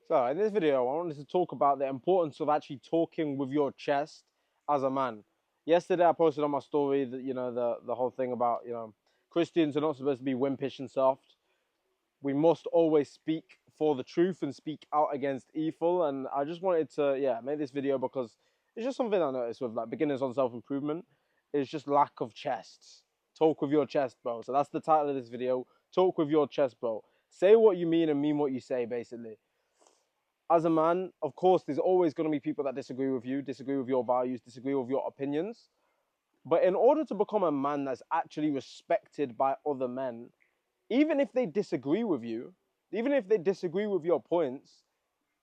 So in this video, I wanted to talk about the importance of actually talking with your chest as a man. Yesterday, I posted on my story that the whole thing about Christians are not supposed to be wimpish and soft. We must always speak for the truth and speak out against evil. And I just wanted to make this video because it's just something I noticed with like beginners on self improvement. It's just lack of chests. Talk with your chest, bro. So that's the title of this video. Talk with your chest, bro. Say what you mean and mean what you say, basically. As a man, of course, there's always going to be people that disagree with you, disagree with your values, disagree with your opinions. But in order to become a man that's actually respected by other men, even if they disagree with you, even if they disagree with your points,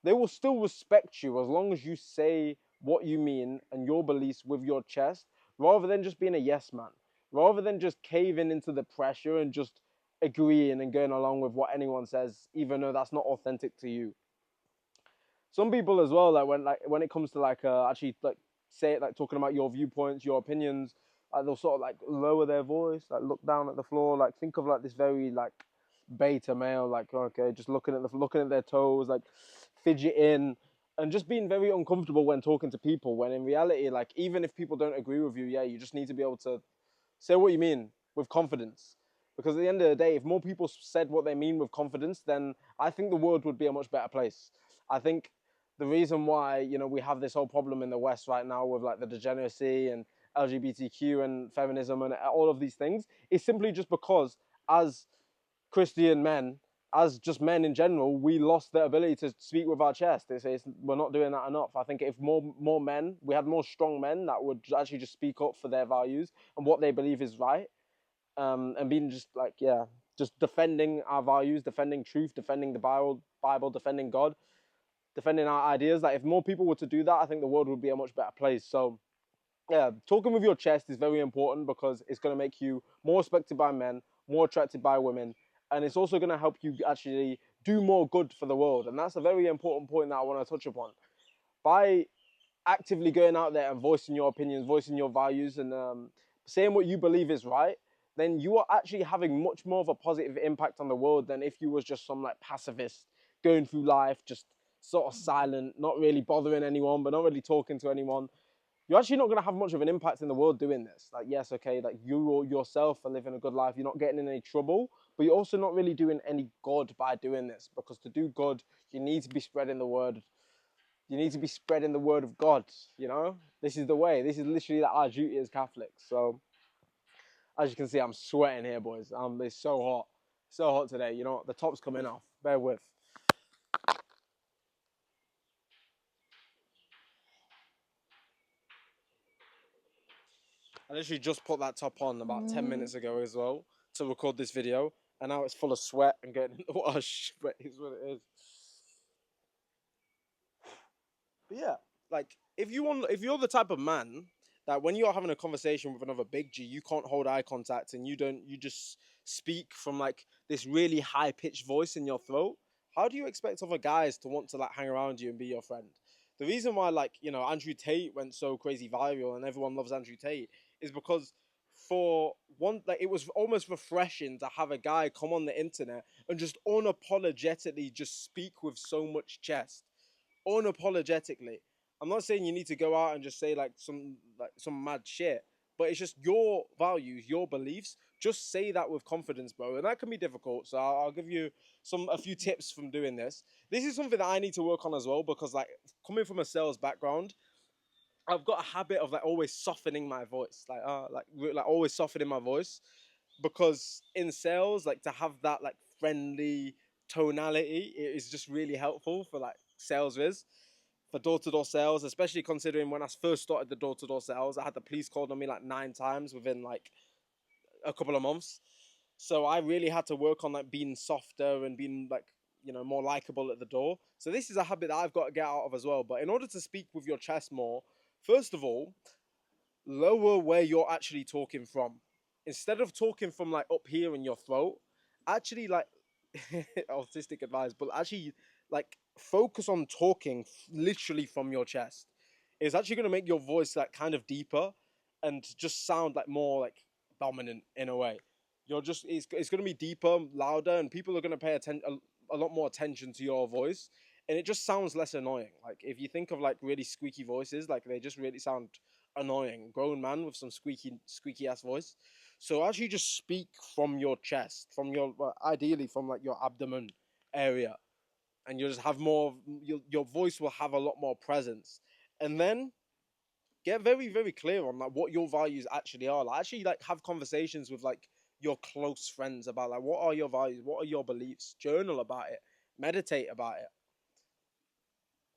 they will still respect you as long as you say what you mean and your beliefs with your chest, rather than just being a yes man, rather than just caving into the pressure and just agreeing and going along with what anyone says, even though that's not authentic to you. Some people as well, when it comes to actually like say it, like talking about your viewpoints, your opinions, they'll sort of like lower their voice, like look down at the floor, like think of like this very like beta male, like okay, just looking at their toes, like fidgeting and just being very uncomfortable when talking to people, when in reality, like even if people don't agree with you, yeah, you just need to be able to say what you mean with confidence. Because at the end of the day, if more people said what they mean with confidence, then I think the world would be a much better place. I think the reason why we have this whole problem in the West right now with like the degeneracy and LGBTQ and feminism and all of these things is simply just because as Christian men, as just men in general, we lost the ability to speak with our chest. We're not doing that enough. I think if more men, we had more strong men that would actually just speak up for their values and what they believe is right, and being just like just defending our values, defending truth, defending the Bible, defending God, defending our ideas. Like if more people were to do that, I think the world would be a much better place. So yeah, talking with your chest is very important because it's going to make you more respected by men, more attracted by women, and it's also going to help you actually do more good for the world. And that's a very important point that I want to touch upon. By actively going out there and voicing your opinions, voicing your values, and saying what you believe is right, then you are actually having much more of a positive impact on the world than if you was just some like pacifist going through life, just sort of silent, not really bothering anyone, but not really talking to anyone. You're actually not going to have much of an impact in the world doing this. Like, yes, okay, like you yourself are living a good life. You're not getting in any trouble, but you're also not really doing any good by doing this, because to do good, you need to be spreading the word. You need to be spreading the word of God, This is the way. This is literally like our duty as Catholics. So, as you can see, I'm sweating here, boys. It's so hot. So hot today. The top's coming off. Bear with. I literally just put that top on about 10 minutes ago as well to record this video, and now it's full of sweat and getting in the wash. But it's what it is. But yeah, like if you're the type of man that when you're having a conversation with another big G, you can't hold eye contact and you just speak from like this really high pitched voice in your throat. How do you expect other guys to want to like hang around you and be your friend? The reason why Andrew Tate went so crazy viral and everyone loves Andrew Tate is because for one, like it was almost refreshing to have a guy come on the internet and just unapologetically just speak with so much chest, unapologetically. I'm not saying you need to go out and just say some mad shit, but it's just your values, your beliefs. Just say that with confidence, bro, and that can be difficult. So I'll give you a few tips from doing this. This is something that I need to work on as well, because like coming from a sales background, I've got a habit of like always softening my voice, like always softening my voice, because in sales, like to have that like friendly tonality, it is just really helpful for like sales viz, for door-to-door sales, especially considering when I first started the door-to-door sales, I had the police called on me like 9 times within like a couple of months. So I really had to work on like being softer and being like more likable at the door. So this is a habit that I've got to get out of as well. But in order to speak with your chest more, first of all, lower where you're actually talking from. Instead of talking from like up here in your throat, actually like autistic advice, but actually like focus on talking literally from your chest. It's actually going to make your voice like kind of deeper and just sound like more like dominant in a way. It's going to be deeper, louder, and people are going to pay a lot more attention to your voice. and it just sounds less annoying. Like if you think of like really squeaky voices, like they just really sound annoying. Grown man with some squeaky ass voice. So actually just speak from your chest, from your ideally from like your abdomen area, and you'll just have more. Your voice will have a lot more presence, and then get very clear on like what your values actually are. Like actually like have conversations with like your close friends about like what are your values, what are your beliefs. Journal about it, meditate about it.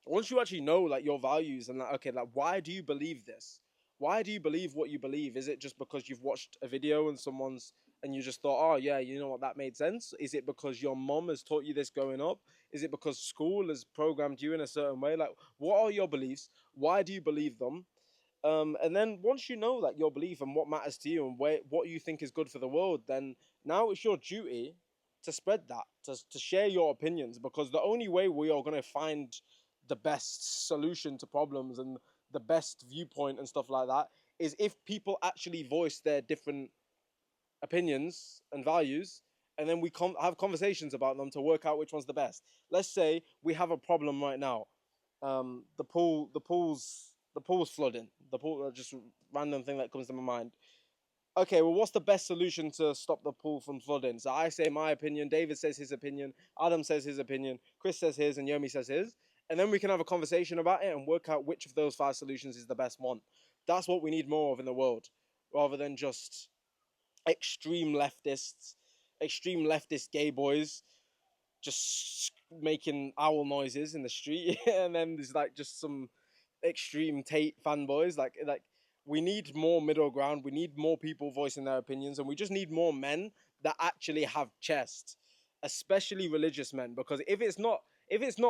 Once you actually know like your values and like okay, like why do you believe this? Why do you believe what you believe? Is it just because you've watched a video and someone's and you just thought, oh yeah, you know what, that made sense? Is it because your mom has taught you this growing up? Is it because school has programmed you in a certain way? Like, what are your beliefs? Why do you believe them? And then once you know like your belief and what matters to you and what you think is good for the world, then now it's your duty to spread that, to share your opinions, because the only way we are going to find the best solution to problems and the best viewpoint and stuff like that is if people actually voice their different opinions and values, and then we have conversations about them to work out which one's the best. Let's say we have a problem right now. The pool's flooding. The pool, just random thing that comes to my mind. Okay, well, what's the best solution to stop the pool from flooding? So I say my opinion, David says his opinion, Adam says his opinion, Chris says his, and Yomi says his. And then we can have a conversation about it and work out which of those 5 solutions is the best one. That's what we need more of in the world, rather than just extreme leftists, extreme leftist gay boys just making owl noises in the street. And then there's like just some extreme Tate fanboys. Like we need more middle ground. We need more people voicing their opinions, and we just need more men that actually have chest, especially religious men. Because if it's not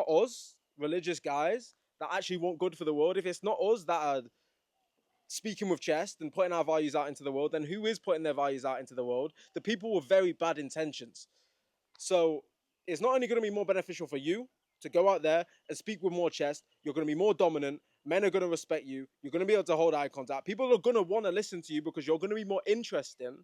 us, religious guys that actually want good for the world, if it's not us that are speaking with chest and putting our values out into the world, then who is putting their values out into the world? The people with very bad intentions. So it's not only going to be more beneficial for you to go out there and speak with more chest, you're going to be more dominant. Men are going to respect you. You're going to be able to hold eye contact. People are going to want to listen to you because you're going to be more interesting,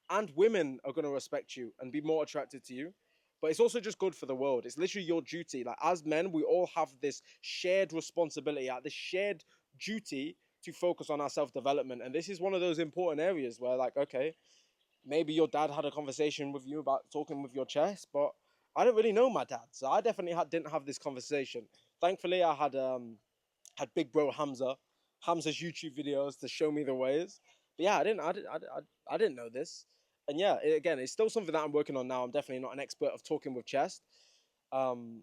and women are going to respect you and be more attracted to you. But it's also just good for the world. It's literally your duty. Like as men, we all have this shared responsibility, this shared duty to focus on our self-development. And this is one of those important areas where, like, okay, maybe your dad had a conversation with you about talking with your chest, but I don't really know my dad, so I definitely didn't have this conversation. Thankfully, I had big bro Hamza's YouTube videos to show me the ways. But yeah, I didn't know this, and yeah, again, it's still something that I'm working on now. I'm definitely not an expert of talking with chest. Um,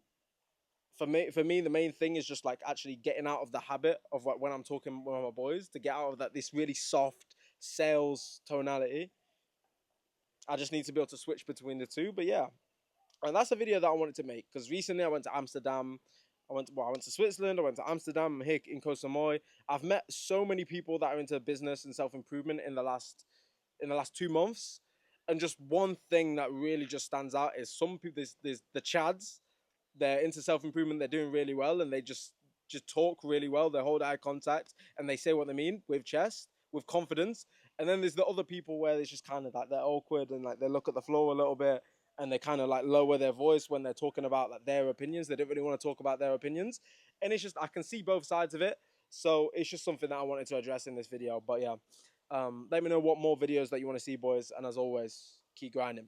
for me, the main thing is just like actually getting out of the habit of like when I'm talking with my boys to get out of that this really soft sales tonality. I just need to be able to switch between the two. But yeah, and that's a video that I wanted to make because recently I went to Amsterdam. I went to Switzerland. I went to Amsterdam. I'm here in Koh Samui. I've met so many people that are into business and self improvement in the last 2 months. And just one thing that really just stands out is some people. There's the Chads. They're into self improvement. They're doing really well, and they just talk really well. They hold eye contact and they say what they mean with chest, with confidence. And then there's the other people where it's just kind of like they're awkward and like they look at the floor a little bit and they kind of like lower their voice when they're talking about like their opinions. They don't really want to talk about their opinions. And it's just I can see both sides of it. So it's just something that I wanted to address in this video. But yeah, let me know what more videos that you want to see, boys. And as always, keep grinding.